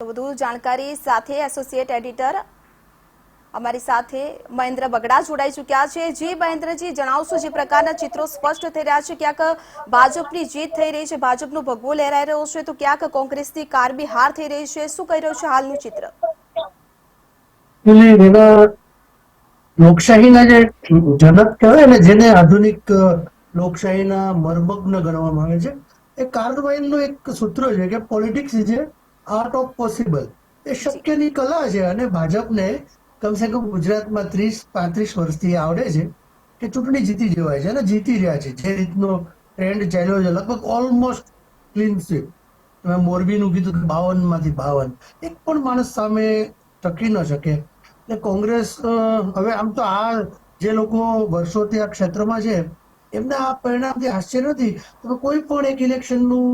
વધુ જાણકારી સાથે એસોસિએટ એડિટર અમારી સાથે મહેન્દ્ર બગડા જોડાઈ ચૂક્યા છે। જી મહેન્દ્રજી, જણાવશો જે પ્રકારના ચિત્રો સ્પષ્ટ થઈ રહ્યા છે, ક્યાંક ભાજપની જીત થઈ રહી છે, ભાજપનો ભગવો લહેરાઈ રહ્યો છે, તો ક્યાંક કોંગ્રેસની કારબી હાર થઈ રહી છે, શું કહી રહ્યું છે હાલનું ચિત્ર? લોકશાહીના જે જનક કહેવાય ને, જેને આધુનિક લોકશાહીના મર્મગ્ન ગણવામાં આવે છે, એ કાર્લવાઇનનું એક સૂત્ર છે કે politics is a art of possible. એ શક્યની કલા છે અને ભાજપને કમસે કમ ગુજરાતમાં 30-35 વર્ષથી આવડે છે કે ચૂંટણી જીતી જવાય છે અને જીતી રહ્યા છે। જે રીતનો ટ્રેન્ડ ચાલ્યો છે, લગભગ ઓલમોસ્ટ ક્લીન સ્વીપ। તમે મોરબીનું કીધું કે 52 માંથી 52, એક પણ માણસ સામે ટકી ન શકે। એટલે કોંગ્રેસ હવે આમ તો આ જે લોકો વર્ષોથી આ ક્ષેત્રમાં છે એમને આ પરિણામથી હાસ્ય નથી। તમે કોઈ પણ એક ઇલેક્શનનું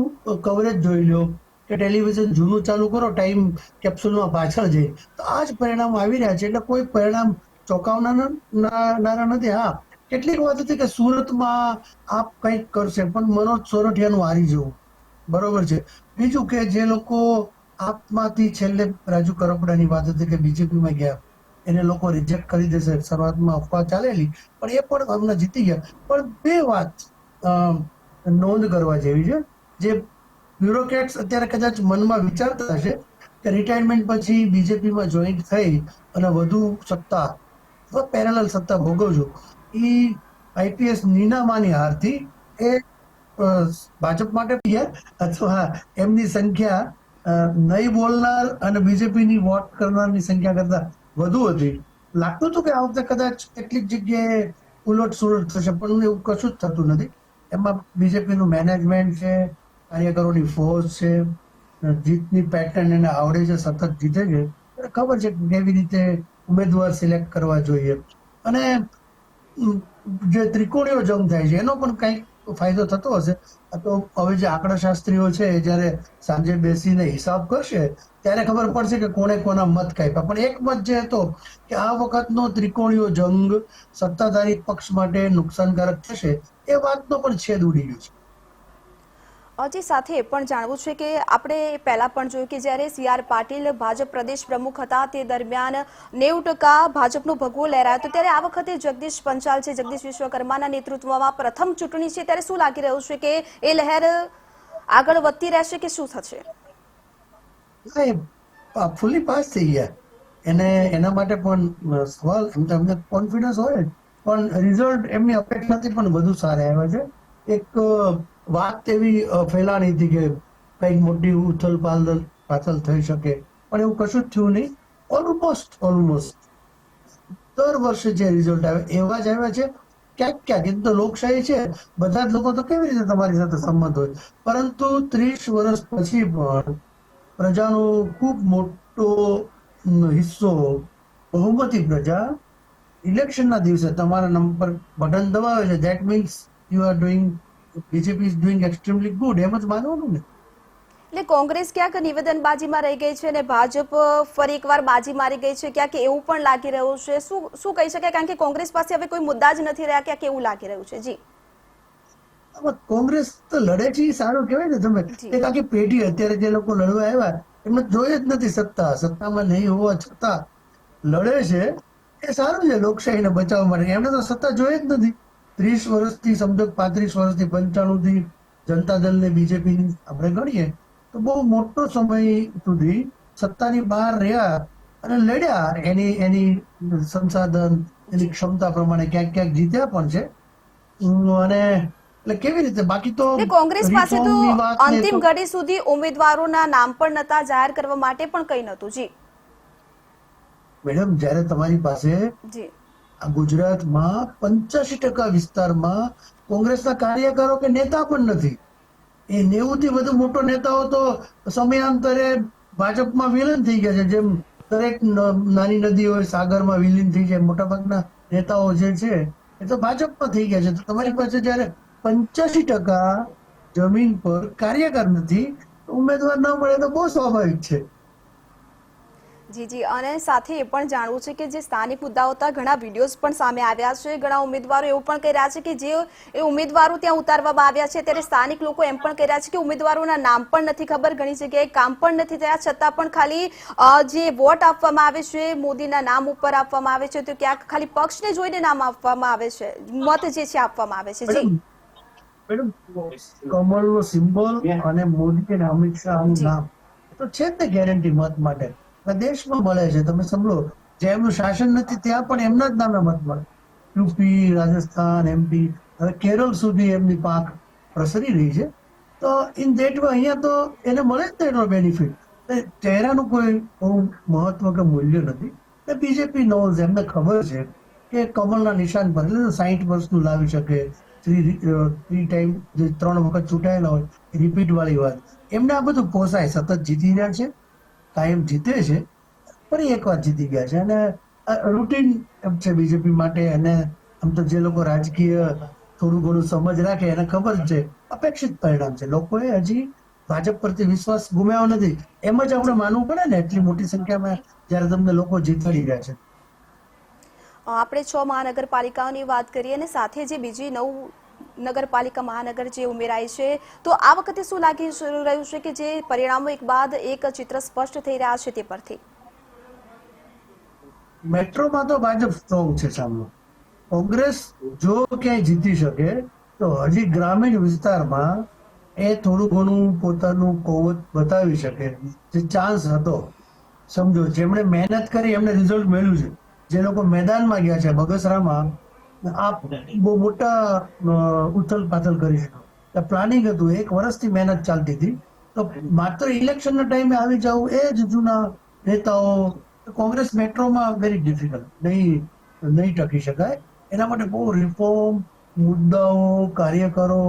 કવરેજ જોઈ લો કે ટેલિવિઝન જૂનું ચાલુ કરો, ટાઈમ કેપ્સ્યુલમાં પાછળ જઈ, તો આ જ પરિણામ આવી રહ્યા છે। એટલે કોઈ પરિણામ ચોંકાવનારા નથી। હા, કેટલીક વાત હતી કે સુરતમાં આપ કંઈક કરશે, પણ મનોજ સોરઠિયાનું હારી જવું બરોબર છે। બીજું કે જે લોકો આપમાંથી છેલ્લે રાજુ કરપડાની વાત હતી કે બીજેપીમાં ગયા, એને લોકો રિજેક્ટ કરી દેશે, શરૂઆતમાં અફવા ચાલેલી, પણ એ પણ હમણાં જીતી ગયા। પણ બે વાત નોંધ કરવા જેવી છે, જે બ્યુરોક્રેટ્સ અત્યારે કદાચ મનમાં વિચારતા હશે કે રિટાયરમેન્ટ પછી બીજેપીમાં જોઈન્ટ થઈ અને વધુ સત્તા અથવા પેરેલલ સત્તા ભોગવજો, એ આઈપીએસ નીનામાની હારથી એ ભાજપ માટે અથવા એમની સંખ્યા નહીં બોલનાર અને બીજેપીની વોટ કરનારની સંખ્યા કરતા વધુ હતી। લાગતું હતું કે આ વખતે કદાચ કેટલીક જગ્યાએ ઉલટ સુલટ થશે, પણ એવું કશું જ થતું નથી। એમાં બીજેપીનું મેનેજમેન્ટ છે, કાર્યકરોની ફોર્સ છે, જીતની પેટર્ન એને આવડે છે, સતત જીતે છે, ખબર છે કેવી રીતે ઉમેદવાર સિલેક્ટ કરવા જોઈએ। અને જે ત્રિકોણીયો જંગ થાય છે એનો પણ કંઈક ફાયદો થતો હશે। તો હવે જે આંકડાશાસ્ત્રીઓ છે જ્યારે સાંજે બેસીને હિસાબ કરશે ત્યારે ખબર પડશે કે કોણે કોના મત કાપ્યા। પણ એક મત જે હતો કે આ વખતનો ત્રિકોણીયો જંગ સત્તાધારી પક્ષ માટે નુકસાનકારક થશે, એ વાતનો પણ છેદ ઉડી ગયો છે। હજી સાથે એ પણ જાણવું છે કે આપણે પહેલા પણ જોયું કે જ્યારે સી.આર. પાટીલ ભાજપ પ્રદેશ પ્રમુખ હતા તે દરમિયાન 90% ભાજપનો ભગવો લહેરાયો હતો, ત્યારે આ વખતે જગદીશ પંચાલ છે, જગદીશ વિશ્વકર્માના નેતૃત્વમાં પ્રથમ ચૂંટણી છે, ત્યારે શું લાગી રહ્યું છે કે એ લહેર આગળ વધતી રહેશે કે શું થશે? ફૂલી પાસ થઈ ગયા એને, એના માટે પણ સવાલ, એમને કોન્ફિડન્સ હોય, પણ રિઝલ્ટ એમની અપેક્ષાથી પણ વધુ સારા આવ્યા છે। એક વાત એવી ફેલાણી હતી કે કઈક મોટી ઉથલ પાથલ થઈ શકે, પણ એવું કશું જ થયું નહીં। ઓલમોસ્ટ દર વર્ષે જે રિઝલ્ટ આવે એવા જ આવ્યા છે। ક્યાંક ક્યાંક એમ તો લોકશાહી છે, બધા જ લોકો તો કેવી રીતે તમારી સાથે સંમત હોય, પરંતુ 30 વર્ષ પછી પણ પ્રજાનો ખૂબ મોટો હિસ્સો, બહુમતી પ્રજા ઇલેક્શનના દિવસે તમારા નંબર બટન દબાવે છે। That means you are doing, BJP is doing extremely good, એમ જ માનવાનું ને। એટલે કોંગ્રેસ ક્યાંક નિવેદનબાજીમાં રહી ગઈ છે અને ભાજપ ફરી એકવાર બાજી મારી ગઈ છે, ક્યાંક એવું પણ લાગી રહ્યું છે। શું કહી શકાય, કારણ કે કોંગ્રેસ પાસે હવે કોઈ મુદ્દા જ નથી રહ્યા, ક્યાંક એવું લાગી રહ્યું છે? જી, કોંગ્રેસ તો લડે છે, સારું કહેવાય ને। તમે એક આખી પેઢી અત્યારે જે લોકો લડવા આવ્યા એમને જોઈએ જ નથી સત્તામાં નહીં હોવા છતાં લડે છે, એ સારું છે લોકશાહીને બચાવવા માટે। એમને તો સત્તા જોઈએ જ નથી। 30 વર્ષથી, સમજો 35 વર્ષથી, 95 થી જનતા દળ ને બીજેપી આપણે ગણીએ તો બહુ મોટો સમય સુધી સત્તાની બહાર રહ્યા અને લડ્યા એની સંસાધન, એની ક્ષમતા પ્રમાણે ક્યાંક ક્યાંક જીત્યા પણ છે। અને એટલે કેવી રીતે, બાકી તો કોંગ્રેસ પાસે તો રિફોર્મની વાત ને અંતિમ ઘડી સુધી ઉમેદવારોના નામ પણ નતા જાહેર કરવા માટે પણ કઈ નતું। જી મેડમ, જ્યારે તમારી પાસે જી આ ગુજરાતમાં 85% વિસ્તારમાં કોંગ્રેસના કાર્યકરો કે નેતા પણ નથી, એ 90 થી વધુ મોટો નેતાઓ તો સમયાંતરે ભાજપમાં વિલીન થઈ ગયા છે। જેમ દરેક નાની નદી હોય સાગરમાં વિલીન થઈ જાય, મોટાભાગના નેતાઓ જે છે એ તો ભાજપમાં થઈ ગયા છે। તો તમારી પાસે જયારે 85% જમીન પર કાર્યકર નથી, ઉમેદવાર ન મળે તો બહુ સ્વાભાવિક છે। જી જી, અને સાથે એ પણ જાણવું છે કે જે સ્થાનિક મુદ્દાઓ હતા, ઘણા વિડીયોઝ પણ સામે આવ્યા છે. ઘણા ઉમેદવારો એવું પણ કહી રહ્યા છે કે જે એ ઉમેદવારો ત્યાં ઉતારવામાં આવ્યા છે ત્યારે સ્થાનિક લોકો એમ પણ કહી રહ્યા છે કે ઉમેદવારોના નામ પણ નથી ખબર, ઘણી જગ્યાએ કામ પણ નથી થયા, છતાં પણ ખાલી જે વોટ આપવામાં આવે છે મોદીના નામ ઉપર આપવામાં આવે છે, તો ક્યાંક ખાલી પક્ષને જોઈને નામ આપવામાં આવે છે, મત જે છે આપવામાં આવે છે. જી મેડમ, કમળનો સિમ્બોલ અને મોદી અને અમિત શાહનું જી નામ તો છે જ ને ગેરંટી મત માટે. દેશમાં મળે છે, તમે સમજો જ્યાં એમનું શાસન નથી ત્યાં પણ એમના જ નામે મત મળે. યુપી, રાજસ્થાન, MP, હવે કેરળ સુધી એમની પાંખ પ્રસરી રહી છે. તો ઇન ધેટ વે અહીંયા તો એને મળે જ ને એનો બેનિફિટ. ચહેરાનું કોઈ બહુ મહત્વ કે મૂલ્ય નથી. બીજેપી નોઝ, એમને ખબર છે કે કમળના નિશાન પર એટલે 60 વર્ષનું લાવી શકે, થ્રી ટાઈમ જે 3 વખત ચૂંટાયેલા હોય રિપીટ વાળી વાત, એમને આ બધું પોસાય. સતત જીતી રહ્યા છે, કાયમ જીતે છે, ફરી એક વાર જીતી ગયા છે અને રૂટીન છે બીજેપી માટે. અને આમ તો જે લોકો રાજકીય થોડું ઘણું સમજ રાખે એને ખબર છે અપેક્ષિત પરિણામ છે. લોકોએ હજી ભાજપ પરથી વિશ્વાસ ગુમાવ્યો નથી, એમ જ આપણે માનવું પડે ને એટલી મોટી સંખ્યામાં જયારે તમને લોકો જીતાડી રહ્યા છે. આપણે 6 મહાનગરપાલિકાઓની વાત કરીએ અને સાથે જે બીજી 9 નગરપાલિકા મહાનગર જે ઉમેરાય છે, તો આ વખતે શું લાગી રહ્યું છે કે જે પરિણામો એક બાદ એક ચિત્ર સ્પષ્ટ થઈ રહ્યા છે તે પરથી? મેટ્રોમાં તો ભાજપ સ્ટ્રોંગ છે સામે. કોંગ્રેસ જો ક્યાંય જીતી શકે તો હજી ગ્રામીણ વિસ્તારમાં એ થોડું ઘણું પોતાનું કૌવત બતાવી શકે, જે ચાન્સ હતો. સમજો જેમણે મહેનત કરી એમને રિઝલ્ટ મળ્યું છે. જે લોકો મેદાનમાં ગયા છે, બગસરામાં આ બહુ મોટા ઉથલ પાથલ કરી શકો. પ્લાનિંગ હતું, 1 વર્ષથી મહેનત ચાલતી હતી. તો માત્ર ઇલેક્શનના ટાઈમે આવી જવું એ જ જૂના નેતાઓ. કોંગ્રેસ મેટ્રોમાં વેરી ડિફિકલ્ટ, નહીં ટકી શકાય. એના માટે બહુ રિફોર્મ, મુદ્દાઓ, કાર્યકરો,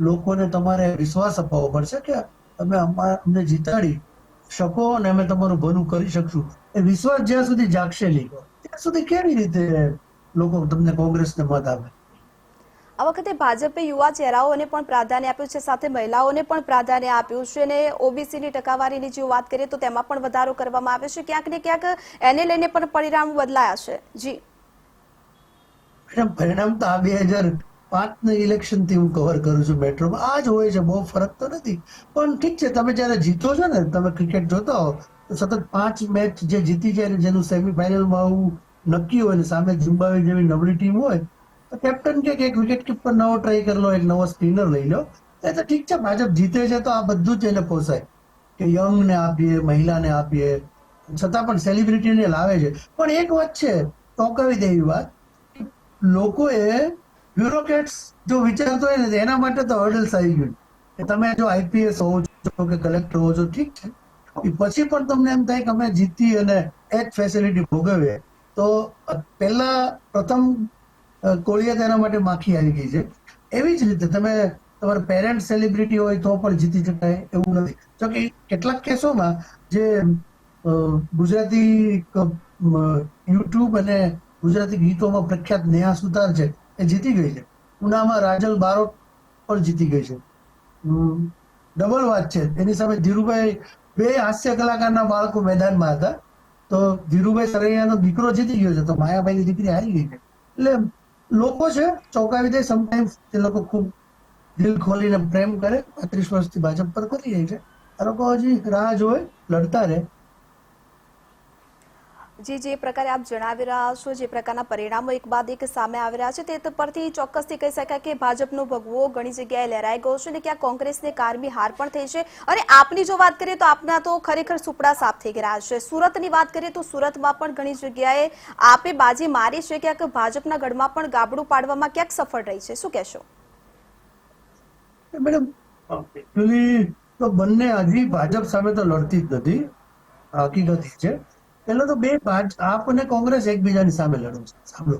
લોકોને તમારે વિશ્વાસ અપાવવો પડશે કે તમે અમને જીતાડી શકો અને અમે તમારું ભલું કરી શકશું. એ વિશ્વાસ જ્યાં સુધી જાગશે નહીં ત્યાં સુધી કેવી રીતે લોકો તમને કોંગ્રેસને મત આપે? આ વખતે ભાજપે યુવા ચહેરાઓને પણ પ્રાધાન્ય આપ્યું છે, સાથે મહિલાઓને પણ પ્રાધાન્ય આપ્યું છે અને ઓબીસીની ટકાવારીની જો વાત કરીએ તો તેમાં પણ વધારો કરવામાં આવ્યો છે. ક્યાંક ને ક્યાંક એને લઈને પણ પરિણામ બદલાયા છે. જી પરિણામ તો આ 2005 ઇલેક્શન થી હું કવર કરું છું મેટ્રોમાં. આ જ હોય છે, બહુ ફરક તો નથી. પણ ઠીક છે, તમે જયારે જીતો છો ને, તમે ક્રિકેટ જોતા હો તો સતત 5 મેચ જે જીતી જાય, જેનું સેમીફાઇનલમાં આવું નક્કી હોય ને સામે ઝિમ્બાબ્વે જેવી નબળી ટીમ હોય તો કેપ્ટન કે એક વિકેટ કીપર નવો ટ્રાય કરી લો, એક નવો સ્પિનર લઈ લો. એ તો ઠીક છે, ભાજપ જીતે છે તો આ બધું જ એને પોસાય કે યંગને આપીએ, મહિલાને આપીએ, છતાં પણ સેલિબ્રિટીને લાવે છે. પણ એક વાત છે ચોંકાવી દે એવી વાત, લોકોએ બ્યુરોક્રેટ્સ જો વિચારતો હોય ને એના માટે તો હર્ડલ્સ આવી ગયું કે તમે જો IPS હોવો છો કે કલેક્ટર હોવો છો, ઠીક છે, પછી પણ તમને એમ થાય કે અમે જીતી અને એ જ ફેસિલિટી ભોગવીએ તો પ્રથમ કોળિયા તેના માટે માખી આવી ગઈ છે. એવી જ રીતે તમે તમારા પેરેન્ટ સેલિબ્રિટી હોય તો પણ જીતી શકાય એવું નથી. જો કે કેટલાક કેસોમાં જે ગુજરાતી યુટ્યુબ અને ગુજરાતી ગીતોમાં પ્રખ્યાત નેહા સુતાર છે એ જીતી ગઈ છે. ઉનામાં રાજલ બારોટ પણ જીતી ગઈ છે. ડબલ વાત છે. એની સામે ધીરુભાઈ, 2 હાસ્ય કલાકારના બાળકો મેદાનમાં હતા. તો ધીરુભાઈ સરૈયાનો દીકરો જીતી ગયો છે તો માયાભાઈની દીકરી હારી ગઈ છે. એટલે લોકો છે ચોંકાવી દે. સમટાઈમ્સ એ લોકો ખૂબ દિલ ખોલીને પ્રેમ કરે. 35 વર્ષથી ભાજપ પર કરી રહી છે. આ લોકો હજી રાહ જોવે, લડતા રહે. જી, જે પ્રકારે આપ જણાવી રહ્યા છો, જે પ્રકારના પરિણામો એક બાદ એક સામે આવી રહ્યા છે તે પરથી ચોક્કસથી કહી શકાય કે ભાજપનો ભગવો ઘણી જગ્યાએ લહેરાઈ ગયો છે અને ક્યાં કોંગ્રેસને કારમી હાર પણ થઈ છે. અને આપની જો વાત કરીએ તો આપના તો ખરેખર સુપડા સાફ થઈ ગયા છે. સુરતની વાત કરીએ તો સુરતમાં પણ ઘણી જગ્યાએ આપે બાજી મારી છે, ક્યાંક ભાજપના ગઢમાં પણ ગાબડું પાડવામાં ક્યાંક સફળ રહી છે. શું કહેશો? મેડમ, એકચ્યુઅલી તો બંને હજી ભાજપ સામે તો લડતી જ નથી, હકીકત છે. પેલા તો આપ અને કોંગ્રેસ એકબીજાની સામે લડે છે, સાંભળો.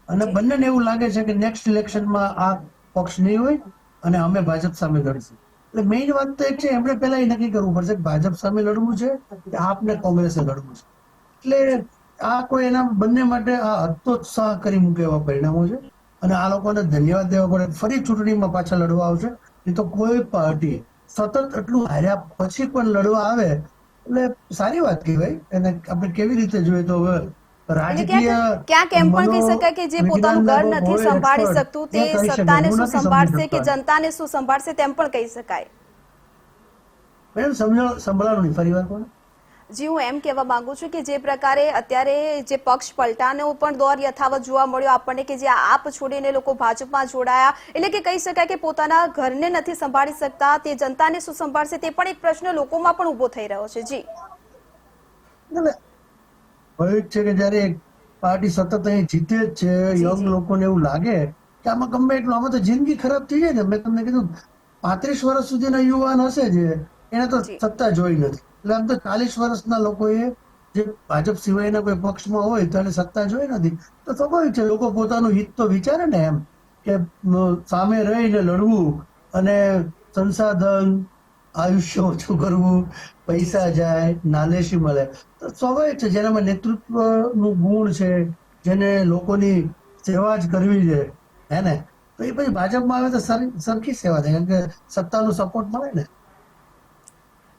અને બંનેને એવું લાગે છે કે નેક્સ્ટ ઇલેક્શનમાં આ પક્ષ નહીં હોય અને અમે ભાજપ સામે લડશું. એટલે મેઇન વાત તો એક છે, એમણે પહેલા એ નક્કી કરવું પડશે કે ભાજપ સામે લડવું છે કે આપને કોંગ્રેસે લડવું છે. એટલે આ કોઈ એના બંને માટે આ હતોત્સાહ કરી મૂકે એવા પરિણામો છે. અને આ લોકોને ધન્યવાદ દેવા પડે. ફરી ચૂંટણીમાં પાછા લડવા આવશે. એ તો કોઈ પાર્ટી સતત એટલું હાર્યા પછી પણ લડવા આવે એટલે સારી વાત કહેવાય. એને આપણે કેવી રીતે જોઈએ તો હવે એટલે રાજકીય ક્યાંક ક્યાંક એમ પણ કહી શકાય કે જે પોતાનું ઘર મનોવિજ્ઞાનના નથી કોઈ સંભાળી એક્સપર્ટ શકતું તે એ કહી શકે, સત્તાને હું શું નથી સમજી સંભાળશે કે શકતો. જનતાને શું સંભાળશે તેમ પણ કહી શકાય. મેડમ સંભળાણું નહીં, ફરી વાર કોને? જી, હું એમ કહેવા માંગુ છું કે જે પ્રકારે અત્યારે જે પક્ષ પલટાનો પણ દોર યથાવત જોવા મળ્યો આપણને કે જે આપ છોડીને લોકો ભાજપમાં જોડાયા, એટલે કે કહી શકાય કે પોતાના ઘરને નથી સંભાળી શકતા તે જનતાને શું સંભાળશે તે પણ એક પ્રશ્ન લોકોમાં પણ ઉભો થઈ રહ્યો છે. જી, એટલે ભય છે કે જયારે પાર્ટી સતત અહીં જીતે જ છે, જી, યંગ જી, લોકોને એવું લાગે કે આમાં ગમે એટલું, આમાં તો જિંદગી ખરાબ થઈ જાય ને. મેં તમને કીધું 35 વર્ષ સુધીના યુવાન હશે જે એને તો જી. સત્તા જોઈ નથી. એટલે આમ તો 40 વર્ષના લોકોએ જે ભાજપ સિવાયના કોઈ પક્ષમાં હોય તો એને સત્તા જોઈ નથી. તો સ્વાભાવિક છે લોકો પોતાનું હિત તો વિચારે ને, એમ કે સામે રહીને લડવું અને સંસાધન, આયુષ્ય ઓછું કરવું, જી, પૈસા જી. જાય, નાલેશી મળે. તો સ્વાભાવિક છે જેનામાં નેતૃત્વનું ગુણ છે, જેને લોકોની સેવા જ કરવી છે, હે ને, તો એ પછી ભાજપમાં આવે તો સરખી સેવા થાય, કારણ કે સત્તાનો સપોર્ટ મળે ને.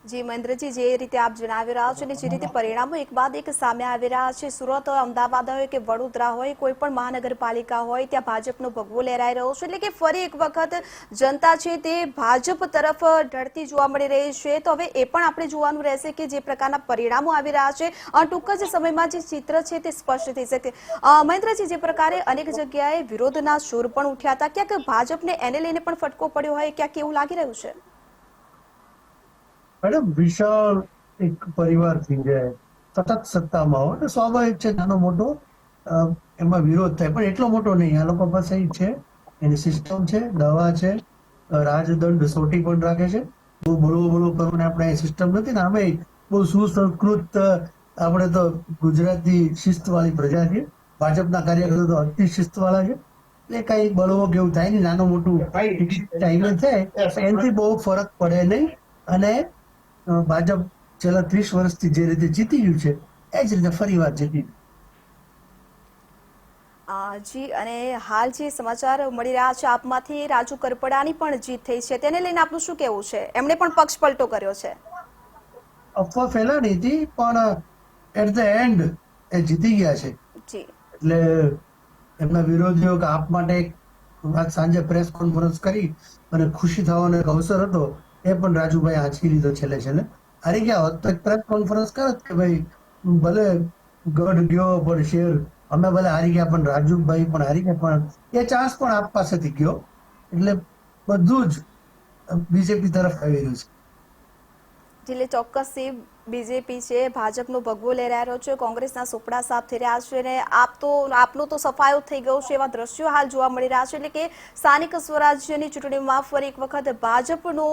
જી મહેન્દ્રજી, જે રીતે આપ જણાવી રહ્યા છો અને જે રીતે પરિણામો એક બાદ એક સામે આવી રહ્યા છે, સુરત, અમદાવાદ હોય કે વડોદરા હોય, કોઈ પણ મહાનગરપાલિકા હોય, ત્યાં ભાજપનો ભગવો લહેરાઈ રહ્યો છે. એટલે કે ફરી એક વખત જનતા છે તે ભાજપ તરફ ઢળતી જોવા મળી રહી છે. તો હવે એ પણ આપણે જોવાનું રહેશે કે જે પ્રકારના પરિણામો આવી રહ્યા છે, ટૂંક જ સમયમાં જે ચિત્ર છે તે સ્પષ્ટ થઈ શકે. મહેન્દ્રજી, જે પ્રકારે અનેક જગ્યાએ વિરોધના સૂર પણ ઉઠ્યા હતા, ક્યાંક ભાજપને એને લઈને પણ ફટકો પડ્યો હોય, ક્યાંક એવું લાગી રહ્યું છે? મેડમ, વિશાળ એક પરિવારથી જે સતત સત્તામાં હોય તો સ્વાભાવિક છે નાનો મોટો એમાં વિરોધ થાય, પણ એટલો મોટો નહીં. આ લોકો પાસે છે, એની સિસ્ટમ છે, દવા છે, રાજદંડ સોટી પણ રાખે છે. બહુ બળવો કરવાની આપણે સિસ્ટમ નથી ને. અમે બહુ સુસંસ્કૃત, આપણે તો ગુજરાતી શિસ્તવાળી પ્રજા છે. ભાજપના કાર્યકરો તો અતિ શિસ્તવાળા છે. એટલે કઈ બળવો કેવું થાય નહીં, નાનું મોટું ટાઈગર થાય એનાથી બહુ ફરક પડે નહીં. અને ભાજપ છેલ્લા 30 વર્ષથી જે રીતે જીતી ગયું છે એ જ રીતે ફરી વાર જીતી. જી, અને હાલ જે સમાચાર મળી રહ્યા છે આપમાંથી, રાજુ કરપડાની પણ જીત થઈ છે, તેને લઈને આપનું શું કહેવું છે? એમણે પણ પક્ષ પલટો કર્યો છે. અફવા ફેલાણી હતી, પણ એટ ધ એન્ડ એ જીતી ગયા છે. જી, એટલે એમના વિરોધીઓ કે આપ માટે આજ સાંજે પ્રેસ કોન્ફરન્સ કરી અને ખુશી થવાનો એક અવસર હતો, એ પણ રાજુભાઈ આંચકી લીધો. છેલ્લે હારી ગયા હોત તો એક પ્રેસ કોન્ફરન્સ કરત કે ભાઈ ભલે ગઢ ગયો પણ શેર, અમે ભલે હારી ગયા પણ રાજુભાઈ પણ હારી ગયા, પણ એ ચાન્સ પણ આપ પાસેથી ગયો. એટલે બધું જ બીજેપી તરફ આવી રહ્યું છે. એટલે ચોક્કસથી બીજેપી છે ભાજપનો ભગવો લહેરાઈ રહ્યો છે, કોંગ્રેસના સુપડા સાફ થઈ રહ્યા છે, અને આપનો તો સફાયો થઈ ગયો છે એવા દ્રશ્યો હાલ જોવા મળી રહ્યા છે. એટલે કે સ્થાનિક સ્વરાજ્યની ચૂંટણીમાં ફરી એક વખત ભાજપનો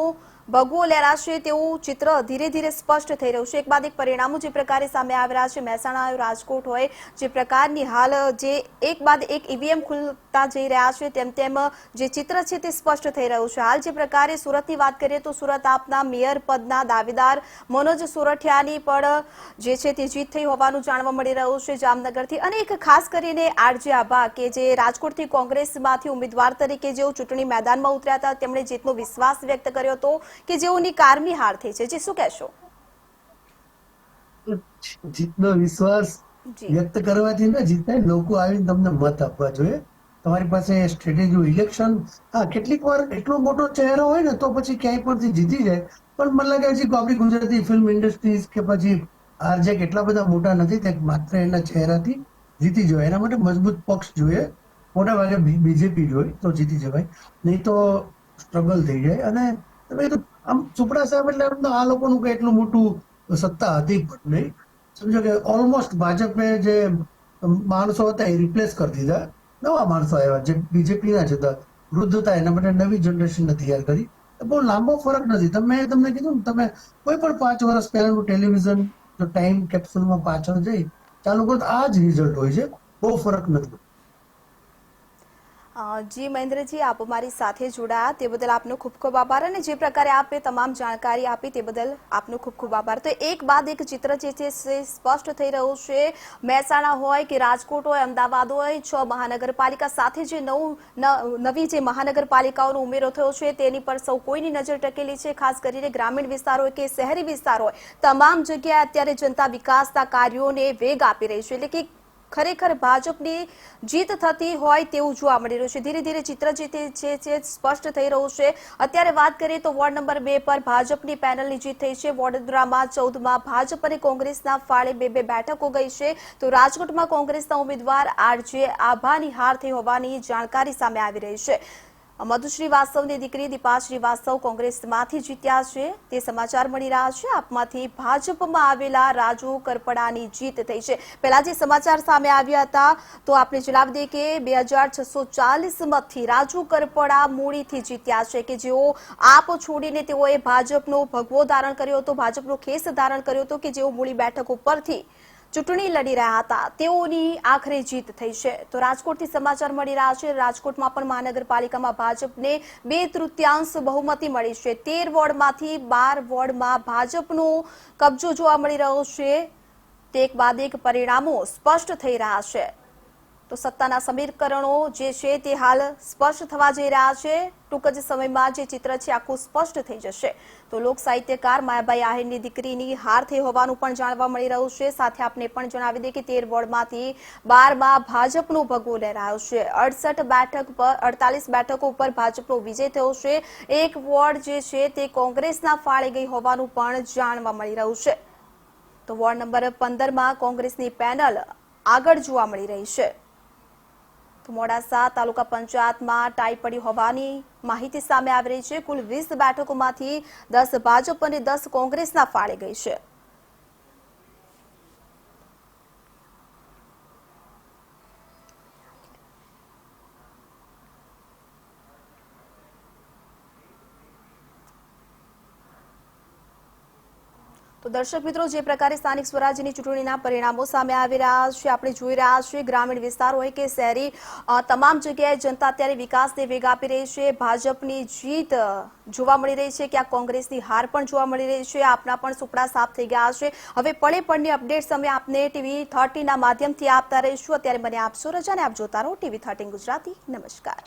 ભગવો લહેરાશે તેવું ચિત્ર ધીરે ધીરે સ્પષ્ટ થઈ રહ્યું છે. એક બાદ એક પરિણામો જે પ્રકારે સામે આવી રહ્યા છે, મહેસાણા હોય, રાજકોટ હોય, જે પ્રકારની હાલ જે એક બાદ એક ઈવીએમ ખુલતા જઈ રહ્યા છે, તેમ તેમ જે ચિત્ર છે તે સ્પષ્ટ થઈ રહ્યું છે. હાલ જે પ્રકારે સુરતની વાત કરીએ તો સુરત આપના મેયર પદના દાવેદાર મનોજ સોરઠિયાની પણ જે છે તે જીત થઈ હોવાનું જાણવા મળી રહ્યું છે જામનગરથી. અને એક ખાસ કરીને આરજે આભા કે જે રાજકોટથી કોંગ્રેસમાંથી ઉમેદવાર તરીકે જેઓ ચૂંટણી મેદાનમાં ઉતર્યા હતા, તેમણે જીતનો વિશ્વાસ વ્યક્ત કર્યો હતો કે જેઓની કારમી હાર થઈ છે. જે શું કહેશો? જીતનો વિશ્વાસ વ્યક્ત કરવાથી ન જીતાય, લોકો આવીને તમને મત આપવા જોઈએ. તમારી પાસે સ્ટ્રેટેજી, ઇલેક્શન, હા કેટલીક વાર એટલો મોટો ચહેરો હોય ને તો પછી ક્યાંય પરથી જીતી જાય. પણ મને લાગે છે કે આપણી ગુજરાતી ફિલ્મ ઇન્ડસ્ટ્રીઝ કે પછી આરજે કેટલા બધા મોટા નથી, તે માત્ર એના ચહેરાથી જીતી જવાય. એના માટે મજબૂત પક્ષ જોઈએ, મોટા ભાગે બીજેપી જોઈએ તો જીતી જવાય, નહીં તો સ્ટ્રગલ થઈ જાય. અને તમે કીધું આમ સુપડા સાહેબ એટલે એમ તો આ લોકોનું કઈ એટલું મોટું સત્તા હતી પણ નહીં. સમજો કે ઓલમોસ્ટ ભાજપે જે માણસો હતા એ રિપ્લેસ કરી દીધા, નવા માણસો આવ્યા જે બીજેપીના જ હતા, વૃદ્ધ હતા, એના માટે નવી જનરેશનને તૈયાર કરી. બહુ લાંબો ફરક નથી. તમને કીધું ને, તમે કોઈ પણ 5 વર્ષ પહેલાનું ટેલિવિઝન જો ટાઈમ કેપ્સ્યુલમાં પાછળ જઈ ચાલુ કરો તો આ જ રિઝલ્ટ હોય છે, બહુ ફરક નથી. જી મહેન્દ્રજી, આપ અમારી સાથે જોડાયા તે બદલ આપનો ખૂબ ખૂબ આભાર, અને જે પ્રકારે આપે તમામ જાણકારી આપી તે બદલ આપનો ખૂબ ખૂબ આભાર. તો એક બાદ એક ચિત્ર જે છે તે સ્પષ્ટ થઈ રહ્યું છે. મહેસાણા હોય કે રાજકોટ હોય, અમદાવાદ હોય, 6 મહાનગરપાલિકા સાથે જે નવી જે મહાનગરપાલિકાઓનો ઉમેરો થયો છે તેની પર સૌ કોઈની નજર ટકેલી છે. ખાસ કરીને ગ્રામીણ વિસ્તાર હોય કે શહેરી વિસ્તાર હોય, તમામ જગ્યાએ અત્યારે જનતા વિકાસના કાર્યોને વેગ આપી રહી છે. એટલે કે ખરેખર ભાજપની જીત થતી હોય તેવું જોવા મળી રહ્યું છે. ધીરે ધીરે ચિત્ર જે છે સ્પષ્ટ થઈ રહ્યું છે. અત્યારે વાત કરીએ તો વોર્ડ નંબર 2 પર ભાજપની પેનલની જીત થઈ છે. વડોદરામાં 14માં ભાજપ અને કોંગ્રેસના ફાળે 2 બેઠકો ગઈ છે. તો રાજકોટમાં કોંગ્રેસના ઉમેદવાર આરજે આભાની હાર થઈ હોવાની જાણકારી સામે આવી રહી છે. મધુ શ્રીવાસ્તવની દીકરી દીપા શ્રીવાસ્તવ કોંગ્રેસમાંથી જીત્યા છે તે સમાચાર મળી રહ્યા છે. આપમાંથી ભાજપમાં આવેલા રાજુ કરપડાની જીત થઈ છે. પહેલા જે સમાચાર સામે આવ્યા હતા તો આપણે જણાવી દઈએ કે 2640 મતથી રાજુ કરપડા મૂળીથી જીત્યા છે, કે જેઓ આપ છોડીને તેઓએ ભાજપનો ભગવો ધારણ કર્યો હતો, ભાજપનો ખેસ ધારણ કર્યો હતો, કે જેઓ મૂળી બેઠક ઉપરથી ચૂંટણી લડી રહ્યા હતા, તેઓની આખરે જીત થઈ છે. તો રાજકોટથી સમાચાર મળી રહ્યા છે. રાજકોટમાં પણ મહાનગરપાલિકામાં ભાજપને 2/3 બહુમતી મળી છે. 13 વોર્ડમાંથી 12 વોર્ડમાં ભાજપનો કબજો જોવા મળી રહ્યો છે. તે એક બાદ એક પરિણામો સ્પષ્ટ થઈ રહ્યા છે. તો સત્તાના સમીકરણો જે છે તે હાલ સ્પષ્ટ થવા જઈ રહ્યા છે. ટૂંક જ સમયમાં જે ચિત્ર છે આખું સ્પષ્ટ થઈ જશે. તો લોક સાહિત્યકાર માયાભાઈ આહિરની દીકરીની હાર થઈ હોવાનું પણ જાણવા મળી રહ્યું છે. સાથે આપને પણ જણાવી દઈએ કે 13 વોર્ડમાંથી 12માં ભાજપનો ભગવો લહેરાયો છે. 48 બેઠકો ઉપર ભાજપનો વિજય થયો છે. એક વોર્ડ જે છે તે કોંગ્રેસના ફાળે ગઈ હોવાનું પણ જાણવા મળી રહ્યું છે. તો વોર્ડ નંબર 15માં કોંગ્રેસની પેનલ આગળ જોવા મળી રહી છે. તો મોડાસા તાલુકા પંચાયતમાં ટાઈ પડી હોવાની માહિતી સામે આવી રહી છે. કુલ 20 બેઠકોમાંથી 10 ભાજપ અને 10 કોંગ્રેસના ફાળે ગઈ છે. તો દર્શક મિત્રો, જે પ્રકારે સ્થાનિક સ્વરાજ્યની ચૂંટણીના પરિણામો સામે આવી રહ્યા છે, આપણે જોઈ રહ્યા છીએ ગ્રામીણ વિસ્તાર હોય કે શહેરી તમામ જગ્યાએ જનતા અત્યારે વિકાસને વેગ આપી રહી છે. ભાજપની જીત જોવા મળી રહી છે, ક્યાંક કોંગ્રેસની હાર પણ જોવા મળી રહી છે. આપના પણ સુપડા સાફ થઈ ગયા છે. હવે પળે પળની અપડેટ્સ અમે આપને TV 13 ના માધ્યમથી આપતા રહીશું. અત્યારે મને આપશો રજા અને આપ જોતા રહો TV 13 ગુજરાતી. નમસ્કાર.